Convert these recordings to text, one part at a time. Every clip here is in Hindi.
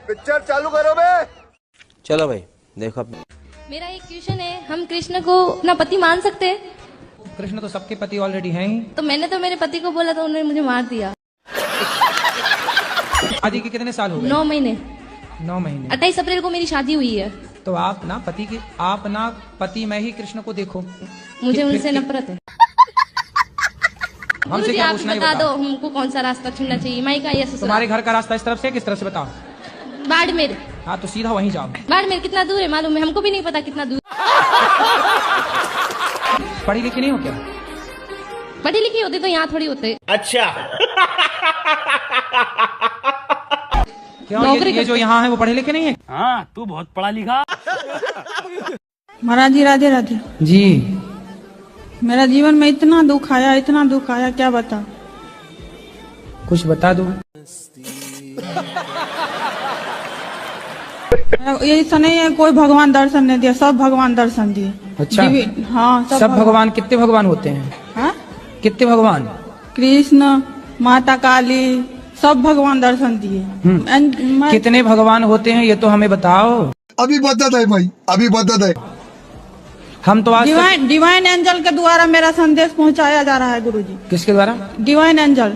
पिक्चर चालू करो बे। चलो भाई देखो अब। मेरा एक क्वेश्चन है, हम कृष्ण को अपना पति मान सकते हैं? कृष्ण तो सबके पति ऑलरेडी हैं ही। तो मैंने तो मेरे पति को बोला तो उन्होंने मुझे मार दिया। शादी के कितने साल हो गए? 9 महीने। 9 महीने। 28 अप्रैल को मेरी शादी हुई है। तो आप ना पति में ही कृष्ण को देखो। मुझे उनसे नफरत है। हमसे क्या आप पूछना है बता दो बताओ। हमको कौन सा रास्ता चुनना चाहिए, माई का या ससुराल? तुम्हारे घर का रास्ता इस तरफ से किस तरफ से बताओ? बाड़मेर। हाँ तो सीधा वहीं जाओ। बाड़मेर कितना दूर है मालूम है? हमको भी नहीं पता कितना दूर। पढ़ी लिखी नहीं हो क्या? पढ़ी लिखी होती तो यहाँ थोड़ी होते। अच्छा क्यों ये जो यहाँ है वो पढ़े लिखे नहीं है? हाँ तू बहुत पढ़ा लिखा। महाराज जी राधे राधे जी। मेरा जीवन में इतना दुख आया क्या बता। कुछ बता दो। ऐसा नहीं है कोई भगवान दर्शन नहीं दिया, सब भगवान दर्शन दिए। अच्छा हाँ सब भगवान कितने भगवान होते हैं? हाँ? कितने भगवान? कृष्ण, माता काली, सब भगवान दर्शन दिए। कितने भगवान होते हैं ये तो हमें बताओ। अभी बता है भाई, अभी बता है। हम तो आज डिवाइन एंजल के द्वारा मेरा संदेश पहुंचाया जा रहा है गुरुजी। किसके द्वारा? Divine angel.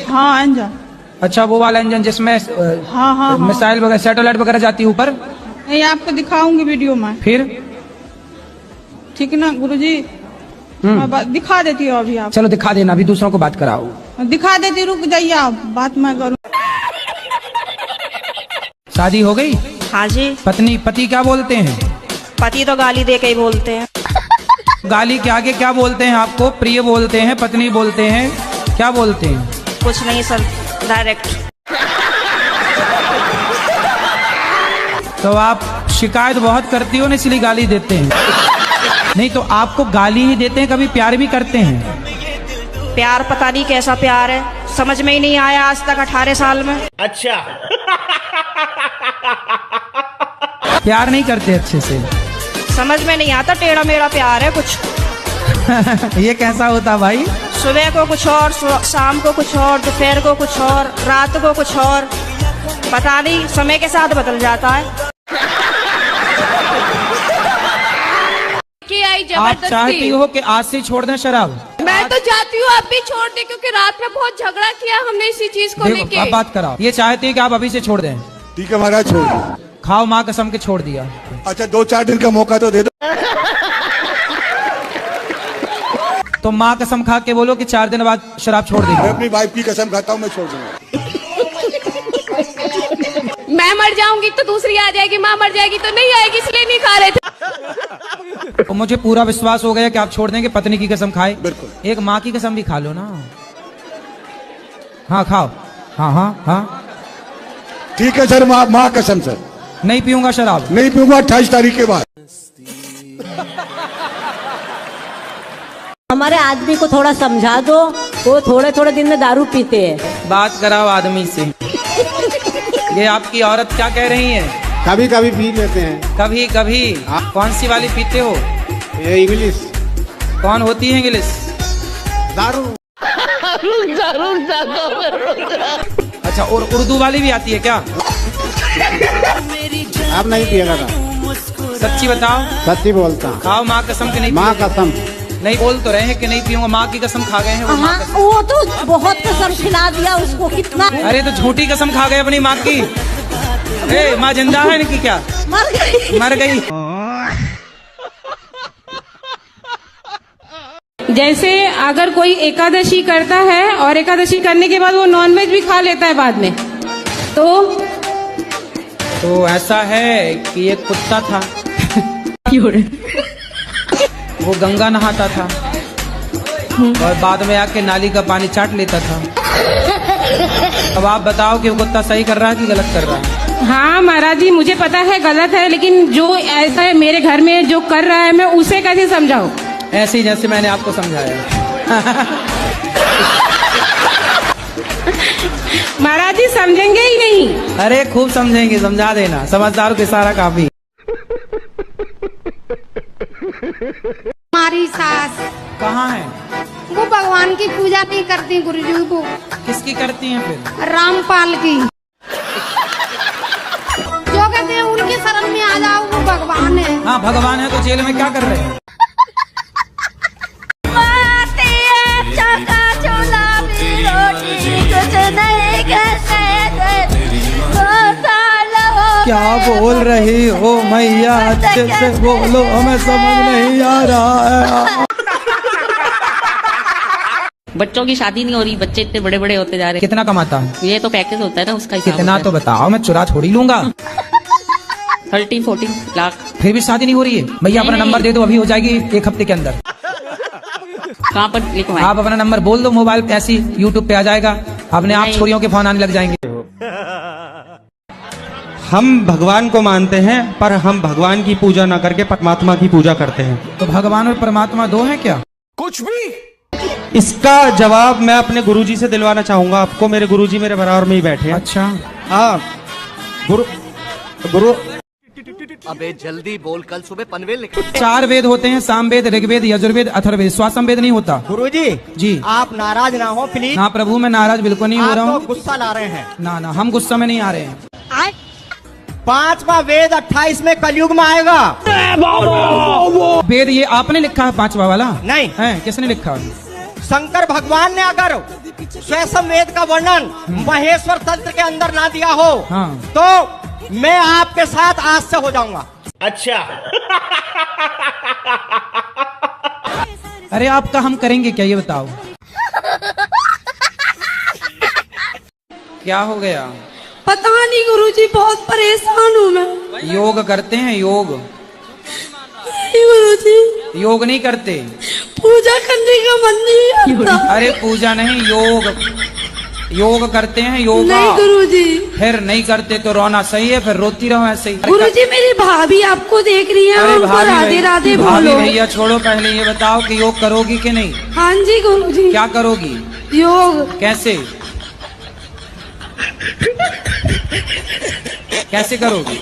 हाँ एंजल। अच्छा वो वाला इंजन जिसमें हाँ। मिसाइल वगैरह सैटेलाइट वगैरह जाती है ऊपर? नहीं आपको दिखाऊंगी वीडियो में। फिर ठीक ना गुरुजी? मैं दिखा देती हूँ अभी आप। चलो दिखा देना, अभी दूसरों को बात कराओ। दिखा देती, रुक जाइए आप, बात मैं करूँ। शादी हो गई? हाँ जी। पति क्या बोलते हैं? पति तो गाली दे के ही बोलते हैं। गाली के आगे क्या बोलते हैं आपको? प्रिय बोलते हैं, पत्नी बोलते हैं, क्या बोलते हैं? कुछ नहीं सर, डायरेक्ट। तो आप शिकायत बहुत करती हो ना इसलिए गाली देते हैं। नहीं तो आपको गाली ही देते हैं, कभी प्यार भी करते हैं? प्यार पता नहीं कैसा प्यार है, समझ में ही नहीं आया आज तक 18 साल में। अच्छा प्यार नहीं करते अच्छे से? समझ में नहीं आता, टेढ़ा मेढ़ा प्यार है कुछ। ये कैसा होता भाई? सुबह को कुछ और, शाम को कुछ और, दोपहर को कुछ और, रात को कुछ और, पता नहीं समय के साथ बदल जाता है। आप चाहती हो कि आज से छोड़ दें शराब? मैं तो चाहती हूँ आप भी छोड़ दे, क्योंकि रात में बहुत झगड़ा किया हमने इसी चीज को लेके। अब बात कराओ। ये चाहती है कि आप अभी से छोड़ दें? ठीक है महाराज, छोड़। खाओ माँ कसम के छोड़ दिया। अच्छा 2-4 दिन का मौका तो दे दो। तो माँ कसम खा के बोलो कि 4 दिन बाद शराब छोड़ देंगे। मैं अपनी वाइफ की कसम खाता हूँ, मैं छोड़ दूंगा। मैं मर जाऊंगी तो दूसरी आ जाएगी, माँ मर जाएगी तो नहीं आएगी, इसलिए नहीं खा रहे थे। तो मुझे पूरा विश्वास हो गया कि आप छोड़ देंगे। पत्नी की कसम खाए, बिल्कुल। एक माँ की कसम भी खा लो ना। हाँ खाओ। हाँ ठीक है सर, माँ कसम सर। नहीं पीऊंगा शराब। नहीं पीऊंगा 28 तारीख के बाद। हमारे आदमी को थोड़ा समझा दो, वो थोड़े थोड़े दिन में दारू पीते हैं। बात कराओ आदमी से। ये आपकी औरत क्या कह रही है? कभी कभी पी लेते हैं। कभी कभी? कौन सी वाली पीते हो? इंग्लिश। कौन होती है इंग्लिश? दारू। अच्छा, और उर्दू वाली भी आती है क्या? आप नहीं पिएगा था? सच्ची बताओ। सच्ची बोलता हूँ। खाओ माँ कसम के नहीं? माँ कसम। नहीं बोल तो रहे हैं कि नहीं पीऊंगा, माँ की कसम खा गए हैं वो। हाँ, वो तो बहुत कसम खिला दिया उसको कितना। अरे तो झूठी कसम खा गए अपनी माँ की। ए, माँ जिंदा है इनकी? क्या मर गई? मर गई। जैसे अगर कोई एकादशी करता है और एकादशी करने के बाद वो नॉनवेज भी खा लेता है बाद में, तो ऐसा है कि एक कुत्ता था वो गंगा नहाता था और बाद में आके नाली का पानी चाट लेता था। अब आप बताओ कि वो कुत्ता सही कर रहा है कि गलत कर रहा है? हाँ महाराज जी मुझे पता है गलत है, लेकिन जो ऐसा है मेरे घर में जो कर रहा है मैं उसे कैसे समझाऊं? ऐसे ही जैसे मैंने आपको समझाया। महाराज जी समझेंगे ही नहीं। अरे खूब समझेंगे, समझा देना, समझदारों के सारा काफी। हमारी सास कहाँ है? वो भगवान की पूजा नहीं करती गुरुजी को। किसकी करती हैं फिर? रामपाल की। जो कहते हैं उनकी शरण में आ जाओ, वो भगवान है। हाँ भगवान है तो जेल में क्या कर रहे हैं? क्या बोल रही हो मैया, अच्छे से बोलो, हमें समझ नहीं आ रहा है। बच्चों की शादी नहीं हो रही, बच्चे इतने बड़े बड़े होते जा रहे कितना कमाता है? हैं। ये तो पैकेज होता है ना उसका हिसाब कितना होता तो बताओ, मैं चुरा थोड़ी लूंगा। है। 13-14 लाख। फिर भी शादी नहीं हो रही है? भैया अपना नहीं। नंबर दे दो, अभी हो जाएगी 1 हफ्ते के अंदर। कहाँ पर लिखवाएं? आप अपना नंबर बोल दो, मोबाइल पे ऐसी यूट्यूब पे आ जाएगा, अपने आप नहीं। छोरियों के फोन आने लग जाएंगे। हम भगवान को मानते हैं, पर हम भगवान की पूजा ना करके परमात्मा की पूजा करते हैं। तो भगवान और परमात्मा दो हैं क्या? कुछ भी। इसका जवाब मैं अपने गुरुजी से दिलवाना चाहूंगा आपको। मेरे गुरुजी मेरे बराबर में ही बैठे हैं। अच्छा, हाँ गुरु अबे जल्दी बोल, कल सुबह पनवेल निकल। 4 वेद होते हैं, सामवेद, ऋग्वेद, यजुर्वेद, अथर्ववेद। स्वासमवेद नहीं होता। गुरुजी जी आप नाराज ना हो प्लीज। हाँ प्रभु, मैं नाराज बिल्कुल नहीं हो रहा आप तो हूँ। गुस्सा ला रहे हैं। ना ना, हम गुस्सा में नहीं आ रहे हैं। 5वां वेद 28 में कलयुग में आएगा। वेद ये आपने लिखा है 5वां वाला? नहीं है, किसने लिखा? शंकर भगवान ने अगर स्वयं वेद का वर्णन महेश्वर तंत्र के अंदर ना दिया हो हाँ। तो मैं आपके साथ आज से हो जाऊंगा। अच्छा। अरे आपका हम करेंगे क्या, ये बताओ। क्या हो गया? पता नहीं गुरुजी, बहुत परेशान हूँ मैं। योग करते हैं? योग गुरुजी योग नहीं करते? पूजा करने का मन नहीं आता। अरे पूजा नहीं, योग करते हैं, योगा। नहीं गुरुजी। फिर नहीं करते तो रोना सही है, फिर रोती रहो ऐसे ही। गुरुजी मेरी भाभी आपको देख रही है, अरे उनको भाभी राधे राधे भाभी बोलो। भैया छोड़ो, पहले ये बताओ कि योग करोगी कि नहीं? हाँ जी गुरुजी। क्या करोगी? योग। कैसे कैसे करोगी?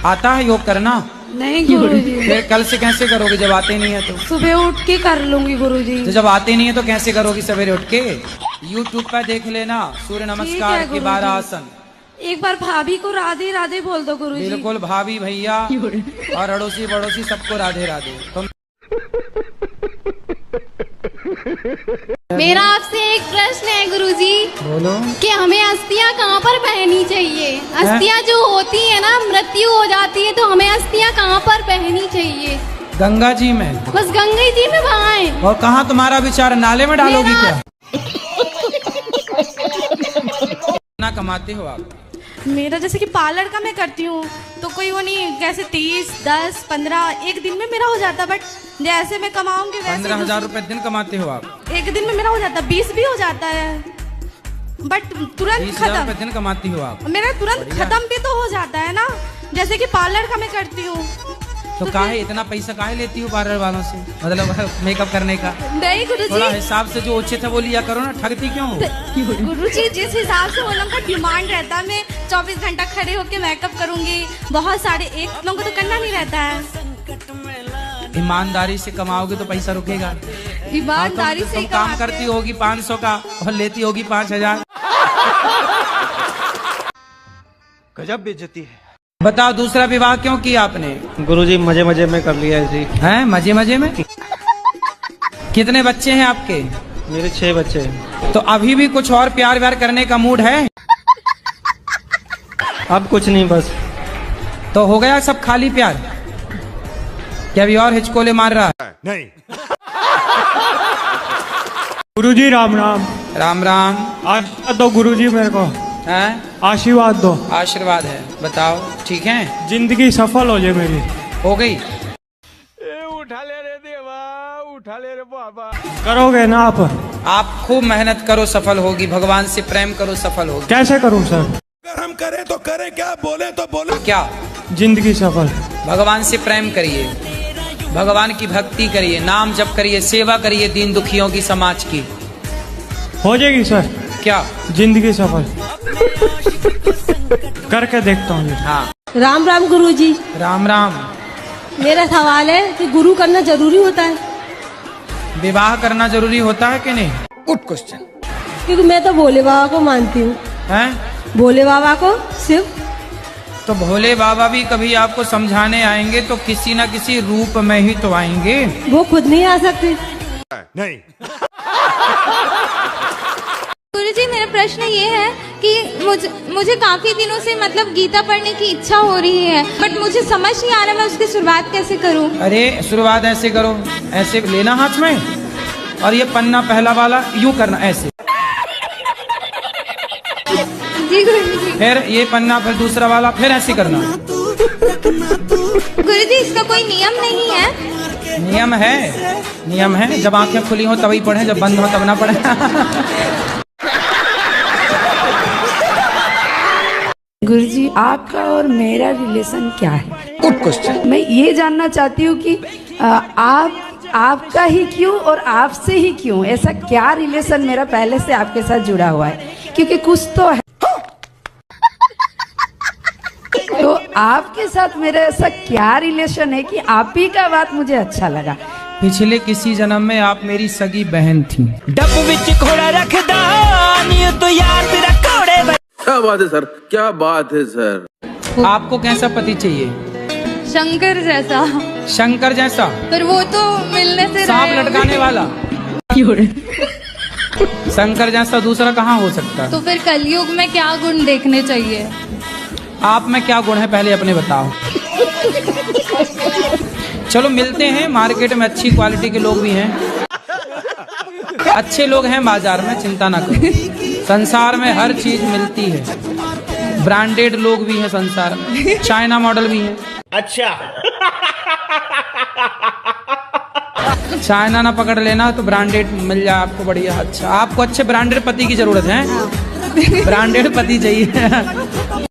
आता है योग करना? नहीं गुरुजी। फिर कल से कैसे करोगे जब आते नहीं है तो? सुबह उठ के कर लूंगी गुरुजी। तो जब आते नहीं है तो कैसे करोगी सवेरे उठ के? यूट्यूब पर देख लेना, सूर्य नमस्कार के 12 आसन। एक बार भाभी को राधे राधे बोल दो गुरुजी। बिल्कुल, भाभी भैया और अड़ोसी पड़ोसी सबको राधे राधे। तुम मेरा आपसे एक प्रश्न है गुरुजी, बोलो। कि हमें अस्थियां कहाँ पर पहननी चाहिए? अस्थियां जो होती है ना, मृत्यु हो जाती है, तो हमें अस्थियां कहाँ पर पहननी चाहिए? गंगा जी में। बस गंगा जी में बहाएं। और कहाँ तुम्हारा विचार, नाले में डालोगी क्या? कितना कमाते हो आप? मेरा जैसे कि पार्लर का मैं करती हूँ तो कोई वो नहीं, जैसे 30, 10, 15 एक दिन में मेरा हो जाता, बट जैसे मैं कमाऊंगी वैसे 15,000 रुपए दिन कमाते हो आप? एक दिन में मेरा हो जाता, 20 भी हो जाता है, बट तुरंत 20,000 रुपए खत्म। दिन कमाती हो आप? मेरा तुरंत खत्म भी तो हो जाता है ना, जैसे कि पार्लर का मैं करती हूँ। तो काहे इतना पैसा काहे लेती हो पार्लर वालों से, मतलब मेकअप करने का? नहीं थोड़ा गुरुजी, हिसाब से जो उचित है वो लिया करो ना, ठगती क्यों हो? गुरुजी जिस हिसाब से वो लोगों का डिमांड रहता है, मैं 24 घंटा खड़े होके मेकअप करूंगी, बहुत सारे, एक लोगों को तो करना नहीं रहता है। ईमानदारी से कमाओगे तो पैसा रुकेगा। ईमानदारी से तुम ही काम कमाते करती होगी 500 का और लेती होगी 5,000। गजब बेइज्जती है। बताओ दूसरा विवाह क्यों किया आपने? गुरुजी मजे मजे में कर लिया जी। हैं मजे मजे में? कितने बच्चे हैं आपके? मेरे 6 बच्चे हैं। तो अभी भी कुछ और प्यार व्यार करने का मूड है? अब कुछ नहीं, बस। तो हो गया सब खाली प्यार? क्या अभी और हिचकोले मार रहा है? नहीं। गुरुजी राम राम। राम राम। आशीर्वाद दो गुरुजी मेरे को, हैं? आशीर्वाद दो। आशीर्वाद है, बताओ ठीक है? जिंदगी सफल हो जाए मेरी। हो गई? उठा ले रे देवा, उठा ले रे बाबा। करोगे ना आप? आप खूब मेहनत करो, सफल होगी। भगवान से प्रेम करो, सफल होगी। कैसे करूं सर? अगर हम करें तो करें, क्या बोले तो बोले। क्या? जिंदगी सफल। भगवान से प्रेम करिए, भगवान की भक्ति करिए, नाम जप करिए, सेवा करिए दीन दुखियों की, समाज की। हो जाएगी सर। क्या? जिंदगी सफल। करके देखता हूँ। हाँ। राम राम गुरुजी। राम राम। मेरा सवाल है कि गुरु करना जरूरी होता है? विवाह करना जरूरी होता है कि नहीं? क्योंकि मैं तो भोले बाबा को मानती हूँ। हैं? भोले बाबा को सिर्फ। तो भोले बाबा भी कभी आपको समझाने आएंगे तो किसी न किसी रूप में ही तो आएंगे। वो खुद नहीं आ सकते। नहीं। गुरुजी मेरा प्रश्न ये है कि मुझे काफी दिनों से मतलब गीता पढ़ने की इच्छा हो रही है, बट मुझे समझ नहीं आ रहा मैं उसकी शुरुआत कैसे करूं। अरे शुरुआत ऐसे करो, ऐसे लेना हाथ में और ये पन्ना पहला वाला यूं करना ऐसे। जी गुरुजी। फिर ये पन्ना, फिर दूसरा वाला, फिर ऐसे करना। गुरुजी इसका कोई नियम नहीं है? नियम है, नियम है। जब आंखें खुली हो तभी पढ़े, जब बंद हो तब ना पढ़े। गुरुजी आपका और मेरा रिलेशन क्या है? Good question. मैं ये जानना चाहती हूँ कि आपका ही क्यों और आपसे ही क्यों, ऐसा क्या रिलेशन मेरा पहले से आपके साथ जुड़ा हुआ है? क्योंकि कुछ तो है। तो आपके साथ मेरा ऐसा क्या रिलेशन है कि आप ही का बात मुझे अच्छा लगा? पिछले किसी जन्म में आप मेरी सगी बहन थी। डब विच घोड़ा रखदा नी तो यार तेरा कोड़े। क्या बात है सर, क्या बात है सर। आपको कैसा पति चाहिए? शंकर जैसा। शंकर जैसा? पर वो तो मिलने से सांप लटकाने वाला। शंकर जैसा दूसरा कहाँ हो सकता है? तो फिर कलयुग में क्या गुण देखने चाहिए? आप में क्या गुण है पहले अपने बताओ। चलो मिलते हैं, मार्केट में अच्छी क्वालिटी के लोग भी हैं, अच्छे लोग हैं बाजार में, चिंता ना करो। संसार में हर चीज मिलती है, ब्रांडेड लोग भी हैं संसार में, चाइना मॉडल भी हैं। अच्छा। चाइना ना पकड़ लेना तो ब्रांडेड मिल जाए आपको बढ़िया। अच्छा, आपको अच्छे ब्रांडेड पति की जरूरत है, ब्रांडेड पति चाहिए।